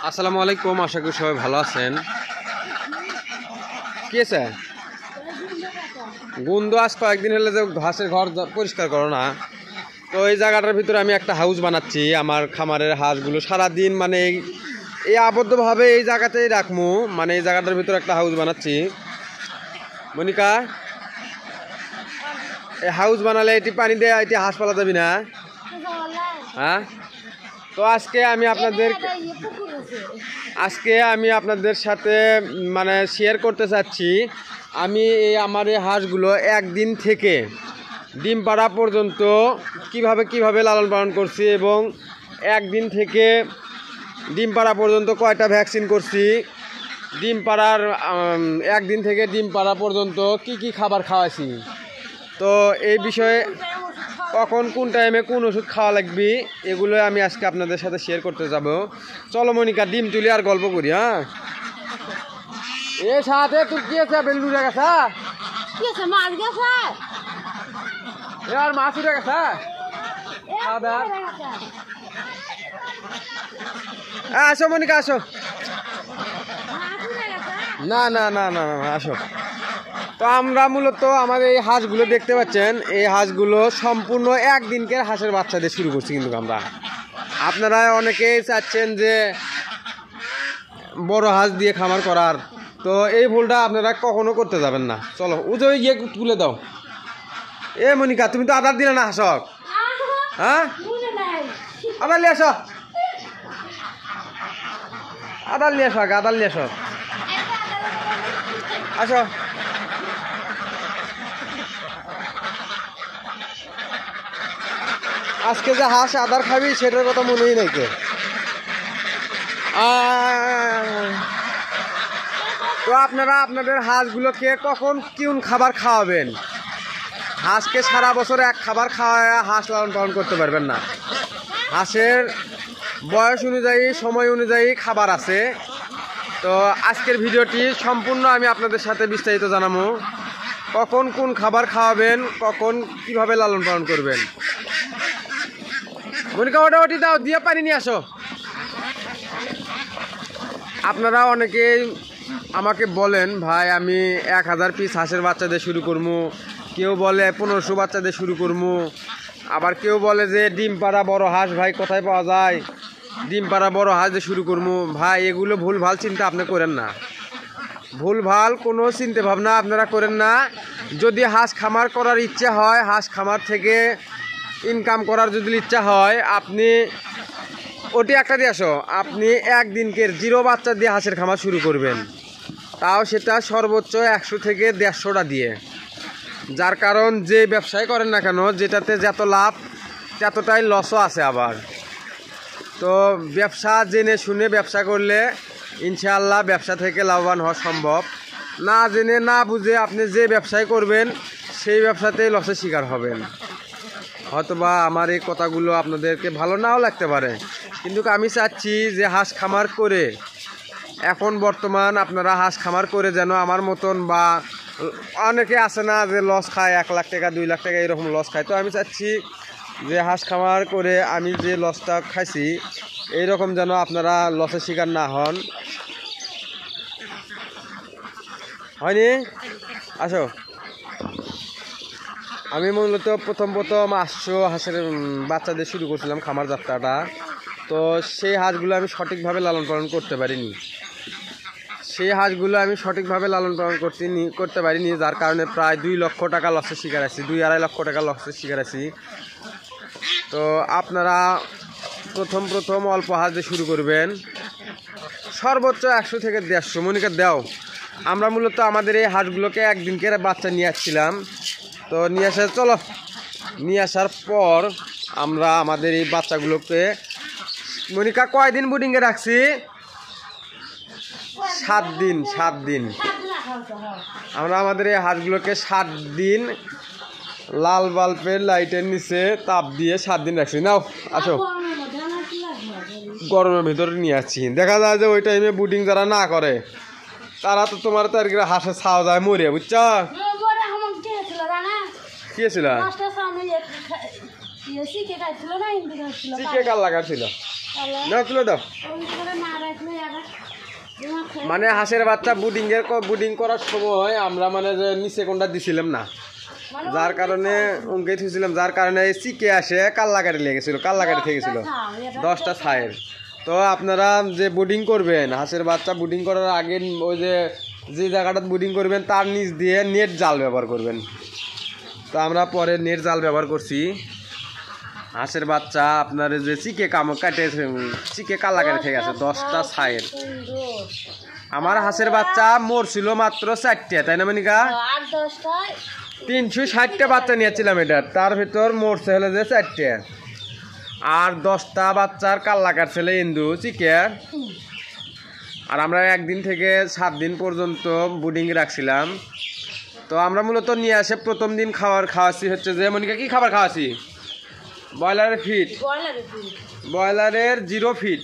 আসসালামু আলাইকুম, আশা করি সবাই ভালো আছেন। কি আছে গন্ধ? আজ কয়েকদিন হলে যে ঘাসের ঘর পরিষ্কার করো না, তো এই জায়গাটার ভিতরে আমি একটা হাউস বানাচ্ছি। আমার খামারের হাঁসগুলো সারাদিন মানে এই আবদ্ধভাবে এই জায়গাতেই রাখবো, মানে এই জায়গাটার ভিতরে একটা হাউস বানাচ্ছি। মনিকা, এই হাউস বানালে এটি পানি দিয়ে এটি হাঁস পালা যাবি না? হ্যাঁ, তো আজকে আমি আপনাদের সাথে মানে শেয়ার করতে চাচ্ছি আমি আমার এই হাঁসগুলো একদিন থেকে ডিম পাড়া পর্যন্ত কিভাবে লালন পালন করছি, এবং একদিন থেকে ডিম পাড়া পর্যন্ত কয়টা ভ্যাকসিন করছি, ডিম পাড়ার একদিন থেকে ডিম পাড়া পর্যন্ত কি খাবার খাওয়াইছি, তো এই বিষয়ে কখন কোন টাইমে কোন ওষুধ খাওয়া লাগবে এগুলো আমি আজকে আপনাদের সাথে শেয়ার করতে যাব। চলো মনিকা, ডিম তুলি আর গল্প করি। হ্যাঁ, এর সাথে তোর কি আছে? বেলুড়ে গেছা আর মাছ উঠে গেছে। আসো মনিকা, আসো। না না না না না, আসো। তো আমরা মূলত আমাদের এই হাঁসগুলো দেখতে পাচ্ছেন, এই হাঁসগুলো সম্পূর্ণ একদিনকার হাঁসের বাচ্চা দিয়ে শুরু করছি। কিন্তু আপনারা অনেকেই চাচ্ছেন যে বড় হাঁস দিয়ে খামার করার, তো এই ভুলটা আপনারা কখনো করতে যাবেন না। চলো উজোই গিয়ে তুলে দাও। এ মনিকা, তুমি তো আদার দিলে না হাঁসক? হ্যাঁ, আদার নিয়ে আসো, আদার নিয়ে আসো, আদার নিয়ে আসো, আসো। আজকে যে হাঁস আদার খাবি সেটার কথা মনেই নাই কে। তো আপনারা আপনাদের হাঁসগুলোকে কখন কোন খাবার খাওয়াবেন? হাঁসকে সারা বছর এক খাবার খাওয়ায় হাঁস লালন পালন করতে পারবেন না। হাঁসের বয়স অনুযায়ী, সময় অনুযায়ী খাবার আছে। তো আজকের ভিডিওটি সম্পূর্ণ আমি আপনাদের সাথে বিস্তারিত জানাবো, কখন কোন খাবার খাওয়াবেন, কখন কিভাবে লালন পালন করবেন। মনিকা, ওটি দাও, দিয়ে পানি নিয়ে আসো। আপনারা অনেকেই আমাকে বলেন, ভাই আমি 1000 পিস হাঁসের বাচ্চা দিয়ে শুরু করবো, কেউ বলে 1500 বাচ্চা দিয়ে শুরু করবো, আবার কেউ বলে যে ডিম পাড়া বড় হাঁস ভাই কোথায় পাওয়া যায়, ডিম পাড়া বড় হাঁস দিয়ে শুরু করবো। ভাই এগুলো ভুলভাল চিন্তা আপনি করেন না, ভুলভাল কোনো চিন্তা ভাবনা আপনারা করেন না। যদি হাঁস খামার করার ইচ্ছা হয়, হাঁস খামার থেকে ইনকাম করার যদি ইচ্ছা হয়, আপনি ওটি একটা দিয়ে আসো, আপনি একদিনকের 0 বাচ্চা দিয়ে হাঁসের খামার শুরু করবেন, তাও সেটা সর্বোচ্চ 100 থেকে 150টা দিয়ে। যার কারণ যে ব্যবসায় করেন না কেন, যেটাতে যত লাভ ততটাই লসও আছে আবার। তো ব্যবসা জেনে শুনে ব্যবসা করলে ইনশাআল্লাহ ব্যবসা থেকে লাভবান হওয়া সম্ভব। না জেনে না বুঝে আপনি যে ব্যবসায় করবেন সেই ব্যবসাতেই লসের শিকার হবেন। হয়তোবা আমার এই কথাগুলো আপনাদেরকে ভালো নাও লাগতে পারে, কিন্তু আমি চাচ্ছি যে হাঁস খামার করে, এখন বর্তমান আপনারা হাঁস খামার করে যেন আমার মতন, বা অনেকে আছে না যে লস খায় 1 লাখ টাকা 2 লাখ টাকা এরকম লস খায়, তো আমি চাচ্ছি যে হাঁস খামার করে আমি যে লসটা খাইছি এইরকম যেন আপনারা লসের শিকার না হন। হয়নি? আসো। আমি মূলত প্রথম 800 হাঁসের বাচ্চা দিয়ে শুরু করছিলাম খামার যাত্রাটা। তো সেই হাঁসগুলো আমি সঠিকভাবে লালন পালন করতে পারিনি, করতে পারিনি, যার কারণে প্রায় 2 লক্ষ টাকা লসের শিকার আছি, 2-2.5 লক্ষ টাকা লসের শিকার আছি। তো আপনারা প্রথম অল্প হাঁস দিয়ে শুরু করবেন, সর্বোচ্চ 100 থেকে 150। মনিকা দাও। আমরা মূলত আমাদের এই হাঁসগুলোকে একদিনকে বাচ্চা নিয়ে আসছিলাম, তো নিয়ে আসার পর আমরা আমাদের এই বাচ্চাগুলোকে, মনিকা কয়দিন বোর্ডিংয়ে রাখছি? 7 দিন। আমরা আমাদের এই হাঁসগুলোকে 7 দিন লাল বাল্বের লাইটের নিচে তাপ দিয়ে 7 দিন রাখছি। নাও আসো, গরমের ভিতরে নিয়ে আসছি। দেখা যায় যে ওই টাইমে বুডিং যারা না করে তারা তো তোমার তারিখে হাঁসের ছাওয়া যায় মরে, বুঝছো? কি ছিল? চিকে কার লাগা ছিল? নাও তুলে দাও। মানে হাঁসের বাচ্চা বুডিং করার সময় আমরা মানে যে নিচে কোনটা দিছিলাম না, যার কারণে উনকে থুছিলাম, যার কারণে চিকে আসে কাল্লাকাটি লেগেছিল, কাল্লাকাটি থেকে গেছিল 10টা ছায়ের। তো আপনারা যে বুডিং করবেন হাঁসের বাচ্চা বুডিং করার আগে ওই যে জায়গাটা বুডিং করবেন তার নিচ দিয়ে নেট জাল ব্যবহার করবেন। তো আমরা পরে নেট জাল ব্যবহার করছি। হাঁসের বাচ্চা আপনার যে চিকে চিকে কাল্লাকাটি থেকে আছে 10টা ছায়ের। আমার হাঁসের বাচ্চা মরছিল মাত্র 4টে, তাই না মনিকা? 360টা বাচ্চা নিয়েছিলাম এটার, তার ভিতর মরছে হলে যে 4টে, আর 10টা বাচ্চার কাল্লাকার ছেলে ইন্দু চিকে। আর আমরা 1 দিন থেকে 7 দিন পর্যন্ত বুডিং রাখছিলাম। তো আমরা মূলত নিয়ে আসে প্রথম দিন খাওয়াছি হচ্ছে যে মনিকা কি খাবার খাওয়াছি? ব্রয়লারের ফিট, ব্রয়লারের 0 ফিট।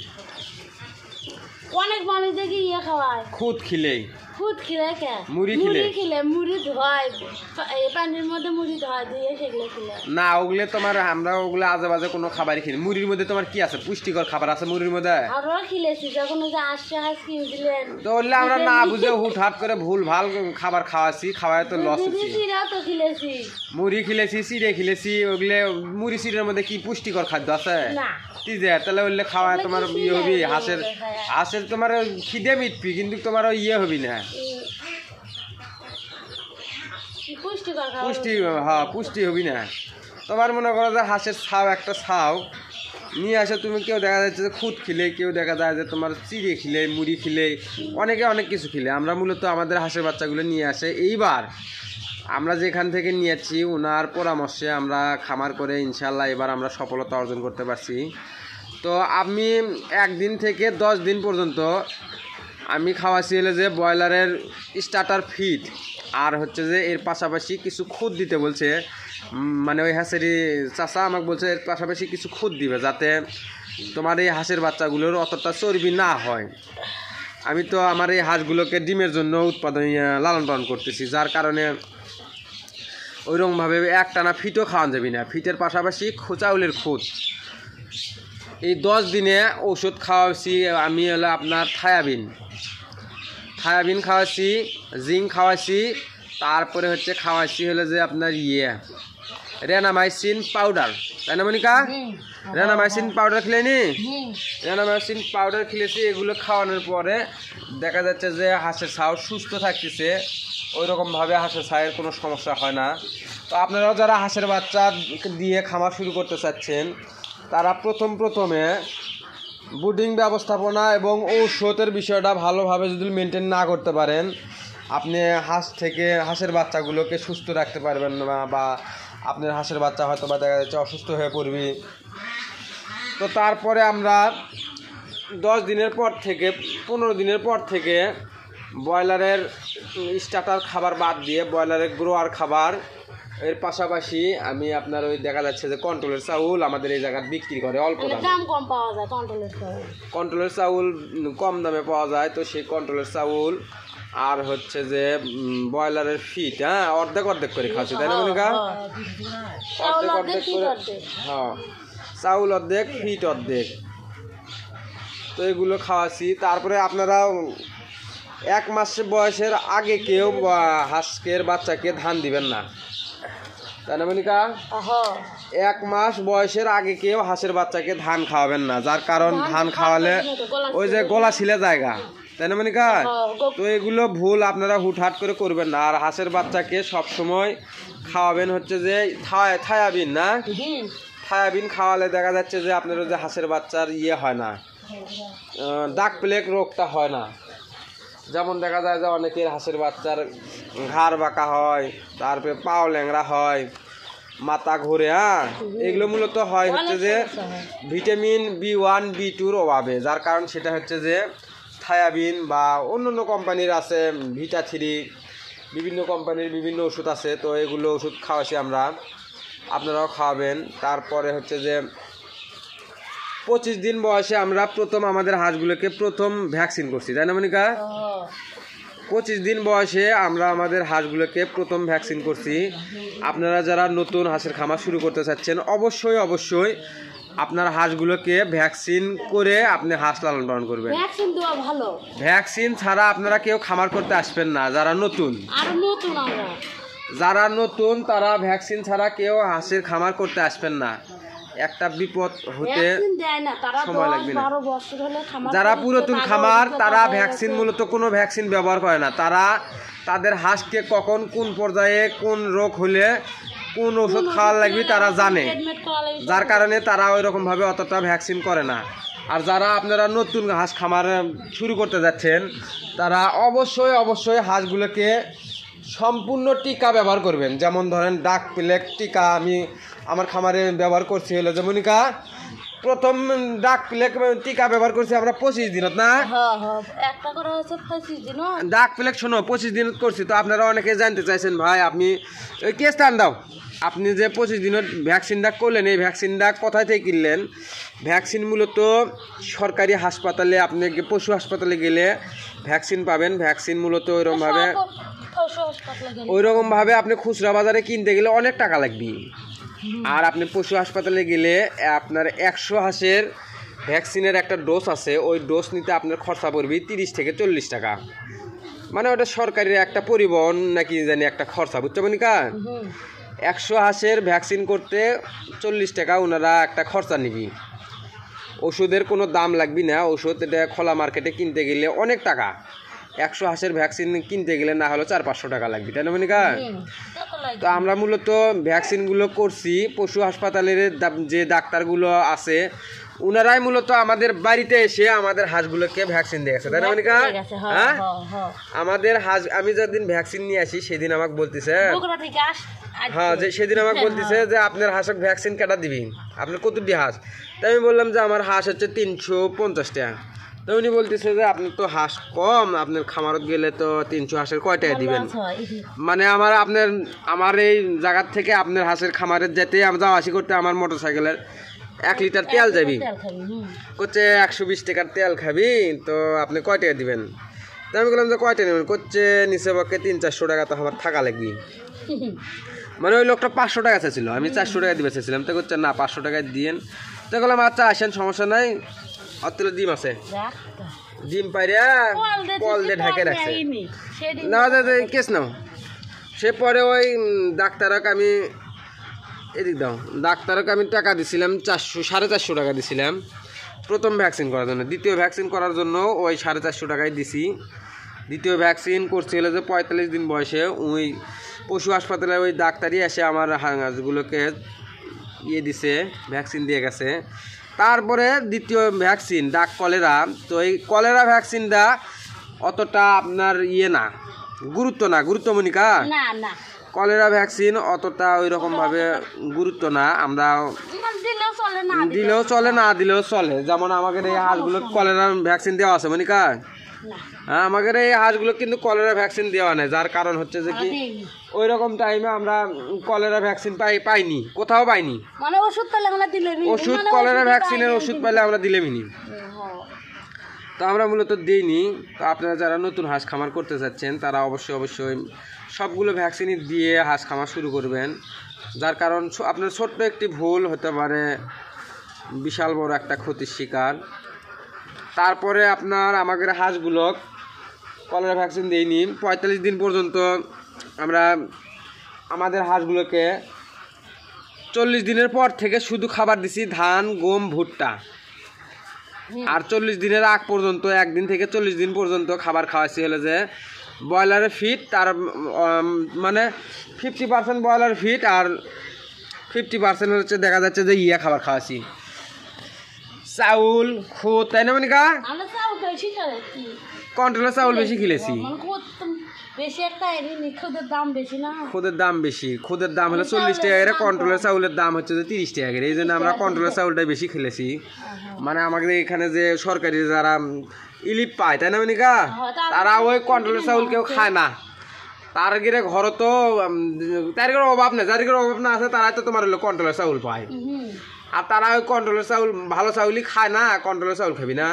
অনেক মানুষ দেখি ইয়ে খাওয়ায় খুদ খিলেই, খুদ খিলে কে মুড়ি খিলে মুড়ি ধোয়, পানির মধ্যে মুড়ি ধোয় দিয়ে সেগুলো খিলে না। ওগুলো তোমার আমরা ওগুলো আজে বাজে কোনো খাবারই খেলি। মুড়ির মধ্যে তোমার কি আছে? পুষ্টিকর খাবার আছে মুড়ির মধ্যে। আমরা খিলেছি যখন যে আসছে হাঁস কিনছিলেন, তো বললে আমরা না বুঝে হুটহাট করে ভুল ভাল খাবার খাওয়াছি, খাওয়ায় তো লস হচ্ছে। তো খিলেছি, মুড়ি খিলেছি, চিড়ে খিলেছি। ওগুলো মুড়ি চিড়ের মধ্যে কি পুষ্টিকর খাদ্য আছে? না তাহলে বললে খাওয়ায় তোমার ইয়ে হবি, হাঁসের তোমার খিদে মিটবি, কিন্তু তোমার ইয়ে হবি না, পুষ্টি হবি না। তোমার মনে করো যে হাঁসের ছাও একটা ছাও নিয়ে আসে তুমি, কেউ দেখা যাচ্ছে যে খুদ খিলে, কেউ দেখা যায় যে তোমার চিড়ে খিলে, মুড়ি খিলে, অনেকে অনেক কিছু খিলে। আমরা মূলত আমাদের হাঁসের বাচ্চাগুলো নিয়ে আসে। এইবার আমরা যেখান থেকে নিয়েছি ওনার পরামর্শে আমরা খামার করে ইনশাল্লাহ এবার আমরা সফলতা অর্জন করতে পারছি। তো আমি 1 দিন থেকে 10 দিন পর্যন্ত আমি খাওয়াছি হলে যে ব্রয়লারের স্টার্টার ফিড, আর হচ্ছে যে এর পাশাপাশি কিছু খুদ দিতে বলছে। মানে ওই হাঁসেরই চাচা আমাকে বলছে এর পাশাপাশি কিছু খুদ দিবে, যাতে তোমার এই হাঁসের বাচ্চাগুলোর অতটা চর্বি না হয়। আমি তো আমার এই হাঁসগুলোকে ডিমের জন্য লালন পালন করতেছি, যার কারণে ওইরকমভাবে একটানা ফিটও খাওয়ানো যাবে না। ফিটের পাশাপাশি চাউলের খুদ। এই 10 দিনে ওষুধ খাওয়াচ্ছি আমি হলো আপনার থায়াবিন খাওয়াচ্ছি, জিঙ্ক খাওয়াচ্ছি, তারপরে হচ্ছে খাওয়াচ্ছি হলো যে আপনার রেনামাইসিন পাউডার, তাই না মনিকা? রেনামাইসিন পাউডার খেলেনি? রেনামাইসিন পাউডার খেলেছি। এগুলো খাওয়ানোর পরে দেখা যাচ্ছে যে হাঁসের ছাও সুস্থ থাকতেছে, ওই রকমভাবে হাঁসের ছায়ের কোনো সমস্যা হয় না। তো আপনারাও যারা হাঁসের বাচ্চা দিয়ে খামার শুরু করতে চাচ্ছেন তারা প্রথমে বুডিং ব্যবস্থাপনা এবং ঔষধের বিষয়টা ভালোভাবে যদি মেনটেন না করতে পারেন, আপনি হাঁসের বাচ্চাগুলোকে সুস্থ রাখতে পারবেন না, বা আপনার হাঁসের বাচ্চা হয়তো বা দেখা যাচ্ছে অসুস্থ হয়ে পড়বে। তো তারপরে আমরা 10 দিনের পর থেকে 15 দিনের পর থেকে ব্রয়লারের স্টার্টার খাবার বাদ দিয়ে ব্রয়লারের গ্রোয়ার খাবার, এর পাশাপাশি আমি আপনার ওই দেখা যাচ্ছে যে কন্ট্রোলের চাউল আমাদের এই জায়গায় বিক্রি করে অল্প দাম কম পাওয়া যায়। কন্ট্রোলের চাউল কম দামে পাওয়া যায়। তো সেই কন্ট্রোলের চাউল আর হচ্ছে যে ব্রয়লারের ফিট, অর্ধেক করে খাচ্ছি, তাই না মনিকা? অর্ধেক করে, চাউল অর্ধেক, ফিট অর্ধেক। তো এগুলো খাওয়াচ্ছি। তারপরে আপনারা 1 মাস বয়সের আগে কেউ হাঁসের বাচ্চাকে ধান দিবেন না, তাই না মনিকা? 1 মাস বয়সের আগে কেউ হাঁসের বাচ্চাকে ধান খাওয়াবেন না, যার কারণ ধান খাওয়ালে ওই যে গলা ছিলে জায়গা, তাই না মনিকা? তো এগুলো ভুল আপনারা হুটহাট করে করবেন না। আর হাঁসের বাচ্চাকে সবসময় খাওয়াবেন হচ্ছে যে থায়াবিন, না থায়াবিন খাওয়ালে দেখা যাচ্ছে যে আপনার যে হাঁসের বাচ্চার হয় না, ডাক প্লেগ রোগটা হয় না। যেমন দেখা যায় যে অনেকের হাঁসের বাচ্চার ঘাড় বাঁকা হয়, তারপরে পাও ল্যাংড়া হয়, মাথা ঘুরে, এগুলো মূলত হয় হচ্ছে যে ভিটামিন B1 B2-র অভাবে, যার কারণ সেটা হচ্ছে যে থায়াবিন বা অন্য কোম্পানির আছে ভিটা3, বিভিন্ন কোম্পানির বিভিন্ন ওষুধ আছে। তো এগুলো ওষুধ খাওয়াছি আমরা, আপনারাও খাওয়াবেন। তারপরে হচ্ছে যে 25 দিন বয়সে আমরা আমাদের হাঁসগুলোকে ভ্যাকসিন করছি, তাই না মনিকা? 25 দিন বয়সে আমরা আমাদের হাঁসগুলোকে ভ্যাকসিন করছি। আপনারা যারা নতুন হাঁসের খামার শুরু করতে চাচ্ছেন অবশ্যই আপনার হাঁসগুলোকে ভ্যাকসিন করে আপনি হাঁস লালন পালন করবেন। ভ্যাকসিন দেওয়া ভালো। ভ্যাকসিন ছাড়া আপনারা কেউ খামার করতে আসবেন না। যারা নতুন তারা ভ্যাকসিন ছাড়া কেউ হাঁসের খামার করতে আসবেন না। একটা বিপদ হতে সময় লাগবে না। যারা পুরাতন খামার তারা ভ্যাকসিন মূলত কোনো ভ্যাকসিন ব্যবহার করে না। তারা তাদের হাঁসকে কখন কোন পর্যায়ে কোন রোগ হলে কোন ওষুধ খাওয়ার লাগবে তারা জানে, যার কারণে তারা ওই রকমভাবে অতটা ভ্যাকসিন করে না। আর যারা আপনারা নতুন হাঁস খামার শুরু করতে যাচ্ছেন তারা অবশ্যই হাঁসগুলোকে সম্পূর্ণ টিকা ব্যবহার করবেন। যেমন ধরেন ডাক প্লেগ টিকা আমি আমার খামারে ব্যবহার করছি, হলো যেমনিকা প্রথম ডাক প্লেগ টিকা ব্যবহার করছি আমরা 25 দিনত না, ডাক প্লেগ শোনো 25 দিনত করছি। তো আপনারা অনেকে জানতে চাইছেন ভাই আপনি ওই কেস টান দাও, আপনি যে 25 দিনের ভ্যাকসিনটা করলেন এই ভ্যাকসিনটা কোথায় থেকে কিনলেন? ভ্যাকসিন মূলত সরকারি হাসপাতালে, আপনি পশু হাসপাতালে গেলে ভ্যাকসিন পাবেন। ভ্যাকসিন মূলত ওইরকমভাবে আপনি খুচরা বাজারে কিনতে গেলে অনেক টাকা লাগবে। আর আপনি পশু হাসপাতালে গেলে আপনার 100 হাঁসের ভ্যাকসিনের একটা ডোজ আছে, ওই ডোজ নিতে আপনার খরচা পড়বে 30 থেকে 40 টাকা। মানে ওটা সরকারি একটা পরিবহন নাকি জানি একটা খরচা, বুঝতে পারি কা? 100 হাঁসের ভ্যাকসিন করতে 40 টাকা ওনারা একটা খরচা নিবি। ওষুধের কোনো দাম লাগবে না, ওষুধ এটা খোলা মার্কেটে কিনতে গেলে অনেক টাকা। 100 হাঁসের ভ্যাকসিন কিনতে গেলে না হলে 400-500 টাকা লাগবে, তাই না মনিকা? তো আমরা মূলত ভ্যাকসিনগুলো করছি পশু হাসপাতালের যে ডাক্তারগুলো আছে ওনারাই মূলত আমাদের বাড়িতে এসে আমাদের হাঁসগুলোকে ভ্যাকসিন দিয়ে গেছে, তাই না মনিকা? হ্যাঁ, আমাদের হাঁস আমি যেদিন ভ্যাকসিন নিয়ে আসি সেদিন আমাকে বলতেছে, হ্যাঁ যে সেদিন আমাকে বলতেছে যে আপনার হাঁসক ভ্যাকসিন কাটা দিবি, আপনার কতটি হাঁস? তাই আমি বললাম যে আমার হাঁস হচ্ছে 350 টাকা। তো উনি বলতেছে যে আপনার তো হাঁস কম, আপনার খামারত গেলে তো 300 হাঁসের কয় টাকা দিবেন? মানে আমার এই জায়গার থেকে আপনার হাঁসের খামারের যেতে আমি যাওয়া আসি করতে আমার মোটর সাইকেলের 1 লিটার তেল যাবি, করছে 120 টাকার তেল খাবি, তো আপনি কয় টাকা দিবেন? তো আমি বললাম যে কয় টাকা নেবেন? করছে নিচে পক্ষে 300-400 টাকা তো আমার থাকা লাগবি। মানে ওই লোকটা 500 টাকা চাইছিল, আমি 400 টাকা দিবে চাইছিলাম। তো করছে না 500 টাকায় দিয়েন। তো বললাম আচ্ছা আসেন, সমস্যা নাই, অতগুলো ডিম আছে, ডিম পাইরা কল দিয়ে ঢাকে রাখছে না কেস নাও। সে পরে ওই ডাক্তারকে আমি এদিক দাও, ডাক্তারকে আমি টাকা দিছিলাম 400-450 টাকা দিছিলাম প্রথম ভ্যাকসিন করার জন্য। দ্বিতীয় ভ্যাকসিন করার জন্য ওই 450 টাকায় দিছি। দ্বিতীয় ভ্যাকসিন করছিল যে 45 দিন বয়সে ওই পশু হাসপাতালে ওই ডাক্তারই এসে আমার হাঁসগুলোকে দিছে, ভ্যাকসিন দিয়ে গেছে। তারপরে দ্বিতীয় ভ্যাকসিন ডাক কলেরা, তো এই কলেরা ভ্যাকসিনটা অতটা আপনার না গুরুত্ব মনিকা, কলেরা ভ্যাকসিন অতটা ওই রকমভাবে গুরুত্ব না। আমরা দিলেও চলে না দিলেও চলে। যেমন আমাদের এই হাঁসগুলো কলেরা ভ্যাকসিন দেওয়া আছে মনিকা, হ্যাঁ আমাদের এই হাঁসগুলো কিন্তু কলেরা ভ্যাকসিন দেওয়া নেই। যার কারণ হচ্ছে যে কি ওই রকম টাইমে আমরা কলেরা ভ্যাকসিন পাইনি, কোথাও পাইনি। মানে ওষুধ কলেরা ভ্যাকসিনের ওষুধ পাইলে আমরা দিলেমিনি, তো আমরা মূলত দিইনি। তো আপনারা যারা নতুন হাঁস খামার করতে চাচ্ছেন তারা অবশ্যই সবগুলো ভ্যাকসিনই দিয়ে হাঁস খামার শুরু করবেন। যার কারণ আপনার ছোট্ট একটি ভুল হতে পারে বিশাল বড় একটা ক্ষতির শিকার। তারপরে আপনার আমাদের হাঁসগুলো কলেরা ভ্যাকসিন দিইনি 45 দিন পর্যন্ত। আমরা আমাদের হাঁসগুলোকে 40 দিনের পর থেকে শুধু খাবার দিছি ধান, গম, ভুট্টা। আর 40 দিনের আগ পর্যন্ত, 1 দিন থেকে 40 দিন পর্যন্ত খাবার খাওয়াইছি হলো যে ব্রয়লারের ফিড, তার মানে 50% ব্রয়লার ফিড আর 50% হচ্ছে দেখা যাচ্ছে যে খাবার খাওয়াছি, চাউল, খুদ, তাই না মনিকা? কন্ট্রোলের চাউল বেশি খেলেছি। খুদের দাম বেশি, খুদের দাম হলো 40 টাকা করে, কন্ট্রোলের চাউলের দাম হচ্ছে যে 30 টাকা করে। এই জন্য আমরা কন্ট্রোলের চাউলটাই বেশি খেলেছি। মানে আমাদের এখানে যে সরকারি যারা ইলিপ পায়, তাই না মনিকা, তারা ওই কন্ট্রোলের চাউল কেউ খায় না। তার গিরে ঘর তো তার অভাব নেই, যার অভাব না আছে তারাই তো তোমার হলো কন্ট্রোলের চাউল পায়। আর তারা ওই কন্ট্রোলের চাউল ভালো চাউলই খায় না, কন্ট্রোলের চাউল খাবি না,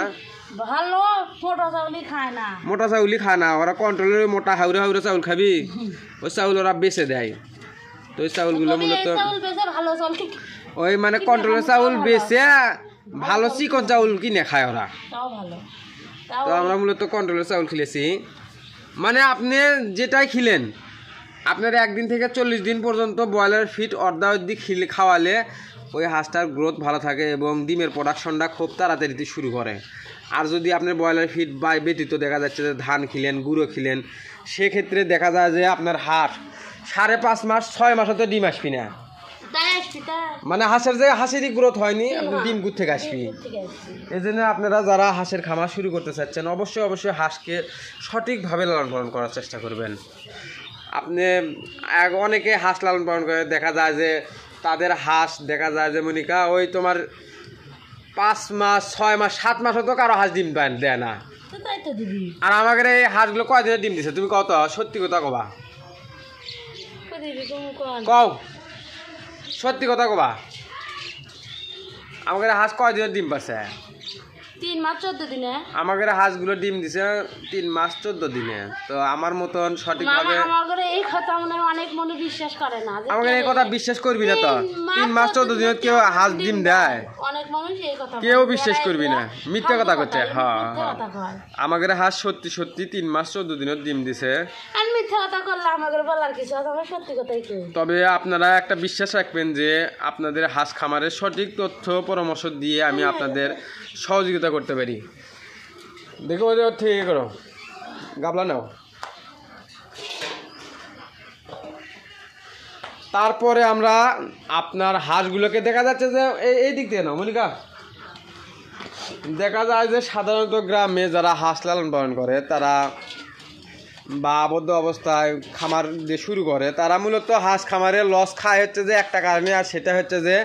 ভালো মোটা চাউলই খায় না। ওরা কন্ট্রোলের মোটা হাউরে চাউল খাবি, ওই চাউল ওরা বেচে দেয়। তো ওই চাউলগুলো মূলত ওই মানে কন্ট্রোলের চাউল বেচে ভালো চিকন চাউল কিনে খায় ওরা। তাও ভালো। তো আমরা মূলত কন্ট্রোলের চাউল খেলেছি। মানে আপনি যেটাই খিলেন, আপনার 1 দিন থেকে 40 দিন পর্যন্ত ব্রয়লার ফিট অর্ধাবধি খাওয়ালে ওই হাঁসটার গ্রোথ ভালো থাকে এবং ডিমের প্রোডাকশনটা খুব তাড়াতাড়ি শুরু করে। আর যদি আপনার ব্রয়লার ফিট বা ব্যতীত দেখা যাচ্ছে যে ধান খিলেন, গুঁড়ো খিলেন, সেক্ষেত্রে দেখা যায় যে আপনার হাঁস 5.5 মাস 6 মাসে তো ডিম আসবি না। মানে হাঁসের যে হাঁসেরই গ্রোথ হয়নি, আপনি ডিম গুড় থেকে আসবি। এই জন্য আপনারা যারা হাঁসের খামার শুরু করতে চাচ্ছেন অবশ্যই হাঁসকে সঠিকভাবে লালন পালন করার চেষ্টা করবেন। আপনি অনেকে হাঁস লালন পালন করে দেখা যায় যে তাদের হাঁস দেখা যায় যে মনিকা ওই তোমার 5 মাস 6 মাস 7 মাসও তো কারো হাঁস ডিম দেয় না। আর আমাদের এই হাঁসগুলো কয়দিনে ডিম দিছে তুমি কত সত্যি কথা কবা, কও সত্যি কথা কবা, আমাদের হাঁস কয়দিনে ডিম পাচ্ছে? 3 মাস 14 দিনে। আমাদের হাঁসগুলো ডিম দিছে 3 মাস 14 দিনে। তো আমার মতন সঠিকভাবে আমাদের এই কথা অনেক মনে বিশ্বাস করে না। আমাদের এই কথা বিশ্বাস করবি না। তো 3 মাস 14 দিনে কেউ হাঁস ডিম দেয়? অনেক মানুষ এই কথা কেউ বিশ্বাস করবি না, মিথ্যা কথা করছে। হ্যাঁ আমাদের হাঁস সত্যি 3 মাস 14 দিনের ডিম দিছে। আর মিথ্যা কথা করলে আমাদের বলার কিছু আছে, আমরা সত্যি কথাই কই। তবে আপনারা একটা বিশ্বাস রাখবেন যে আপনাদের হাঁস খামারের সঠিক তথ্য পরামর্শ দিয়ে আমি আপনাদের সহযোগিতা করতে পারি। দেখো ঠিক করো, গাবলা নাও। তারপরে আমরা আপনার হাঁসগুলোকে দেখা যাচ্ছে যে এই দিক থেকে নাও মনিকা, দেখা যায় যে সাধারণত গ্রামে যারা হাঁস লালন পালন করে তারা বা আবদ্ধ অবস্থায় খামার দিয়ে শুরু করে, তারা মূলত হাঁস খামারে লস খায় হচ্ছে যে একটা কারণে, আর সেটা হচ্ছে যে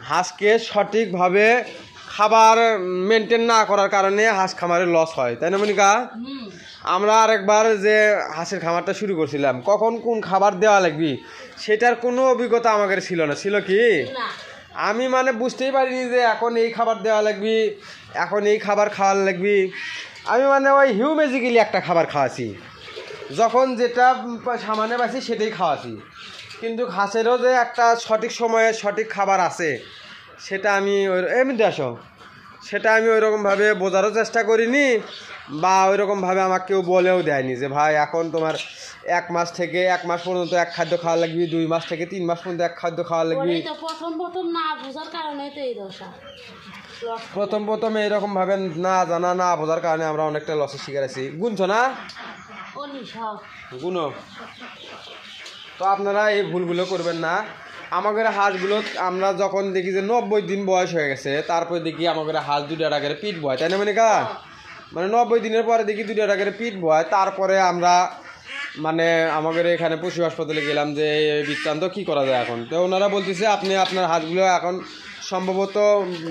হাঁসকে সঠিকভাবে খাবার মেনটেন না করার কারণে হাঁস খামারে লস হয়, তাই না মনিকা? আমরা আরেকবার যে হাঁসের খামারটা শুরু করছিলাম, কখন কোন খাবার দেওয়া লাগবে সেটার কোনো অভিজ্ঞতা আমাদের ছিল না। ছিল কি? আমি মানে বুঝতেই পারিনি যে এখন এই খাবার দেওয়া লাগবে, এখন এই খাবার খাওয়ার লাগবে। আমি মানে ওই হিউম্যাজিক্যালি একটা খাবার খাওয়াছি, যখন যেটা সামান্য পাইছি সেটাই খাওয়াছি। কিন্তু হাঁসেরও যে একটা সঠিক সময়ে সঠিক খাবার আছে সেটা আমি এমনি আসো সেটা আমি ওইরকমভাবে বোঝারও চেষ্টা করিনি, বা ওইরকমভাবে আমাকে কেউ বলেও দেয়নি যে ভাই এখন তোমার 1 মাস থেকে 1 মাস পর্যন্ত এক খাদ্য খাওয়া লাগবে, 2 মাস থেকে 3 মাস পর্যন্ত এক খাদ্য খাওয়া লাগবে। প্রথম না বোঝার কারণে তো এই দশা। প্রথম এরকমভাবে না জানা না বোঝার কারণে আমরা অনেকটা লসের শিকার আছি। গুনছো না গুনো? তো আপনারা এই ভুলগুলো করবেন না। আমাদের হাঁসগুলো আমরা যখন দেখি যে 90 দিন বয়স হয়ে গেছে, তারপরে দেখি আমাদের হাঁস 2টা টাকার পিঠ বয়, তাই না মনিকা? মানে 90 দিনের পরে দেখি 2টা টাকার পিঠ বয়। তারপরে আমরা মানে আমাদের এখানে পশু হাসপাতালে গেলাম যে এই বৃত্তান্ত কী করা যায় এখন। তো ওনারা বলতেছে আপনি আপনার হাঁসগুলো এখন সম্ভবত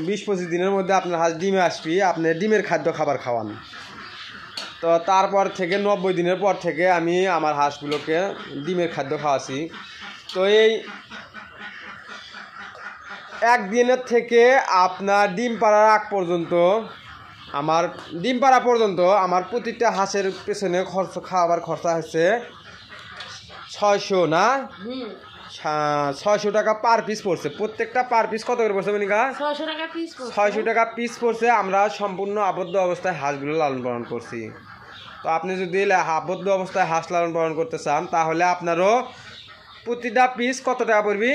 20-25 দিনের মধ্যে আপনার হাঁস ডিমে আসবে, আপনি ডিমের খাবার খাওয়ান। তো তারপর থেকে 90 দিনের পর থেকে আমি আমার হাঁসগুলোকে ডিমের খাদ্য খাওয়াছি। তো এই 1 দিনের থেকে আপনার ডিম পাড়ার আগ পর্যন্ত ডিম পাড়া পর্যন্ত আমার প্রতিটা হাঁসের পেছনে খাবার খরচা হচ্ছে 600 না 600 টাকা পার পিস পড়ছে। প্রত্যেকটা পার পিস কত করে পড়ছে মনিকা? 600 টাকা পিস। 600 টাকা পিস পড়ছে। আমরা সম্পূর্ণ আবদ্ধ অবস্থায় হাঁসগুলো লালন পালন করছি। তো আপনি যদি আবদ্ধ অবস্থায় হাঁস লালন পালন করতে চান তাহলে আপনারও প্রতিটা পিস কত টাকা পড়বি?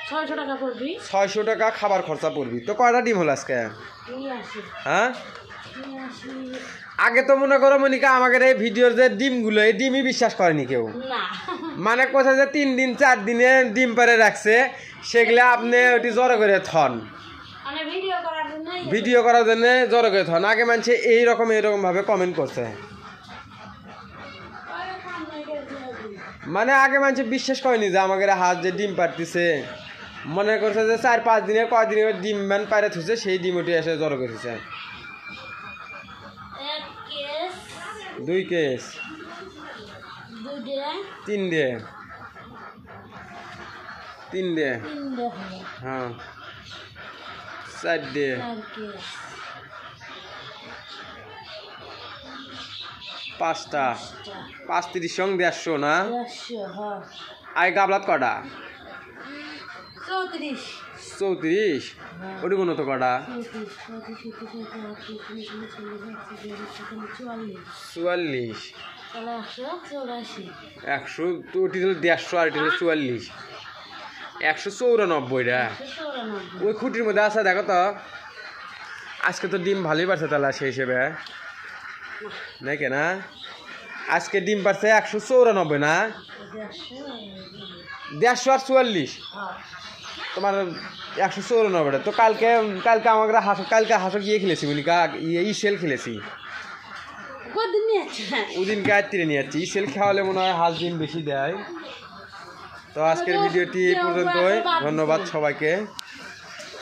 600 টাকা পড়বি। 600 টাকা খাবার খরচা পড়বি। তো কয়টা ডিম হলো আজকে? হ্যাঁ আগে তো মনে করো মনিকা আমাদের এই ভিডিওর যে ডিমগুলো, এই ডিমই বিশ্বাস করেনি কেউ। মানে কোথায় যে 3 দিন 4 দিনে ডিম পারে রাখছে, সেগুলো আপনি ওটি জড়ো করে থন, ভিডিও করার জন্য জড়ো করে থন। আগে মানুষে এইরকম ভাবে কমেন্ট করছে, মানে আগে মানুষ বিশ্বাস করেনি যে আমাদের হাঁস যে ডিম পারতেছে, মনে করছে যে 4-5 দিনে কয়দিনে ডিম পারে থুছে, সেই ডিম উঠে এসে জড়ো করেছে। 2 কেস 3 ডে হ্যাঁ 4 ডে 5টা 5-30 সঙ্গে 150 না? আই গাবলাত কটা? 34 ওটি কোনো তো কটা 44 তাহলে 184 100 তো ওটি হলো 150 আর এটি হলো 44 194টা 194 ওই খুঁটির মধ্যে আছে দেখো তো আজকে তো ডিম ভালোই পারছে তাহলে সেই হিসেবে নাকি না আজকে ডিম পারছে 194 না 150 আর 44 তোমার 194টা তো কালকে কালকে আমাকে হাঁসো গিয়ে খেলেছি বুঝলি ই সেল খেলেছি কদিন নিয়েছে ওদিন গায়ে নিয়ে যাচ্ছি ই সেল খাওয়ালে মনে হয় হাঁস ডিম বেশি দেয় তো আজকের ভিডিওটি এই পর্যন্তই ধন্যবাদ সবাইকে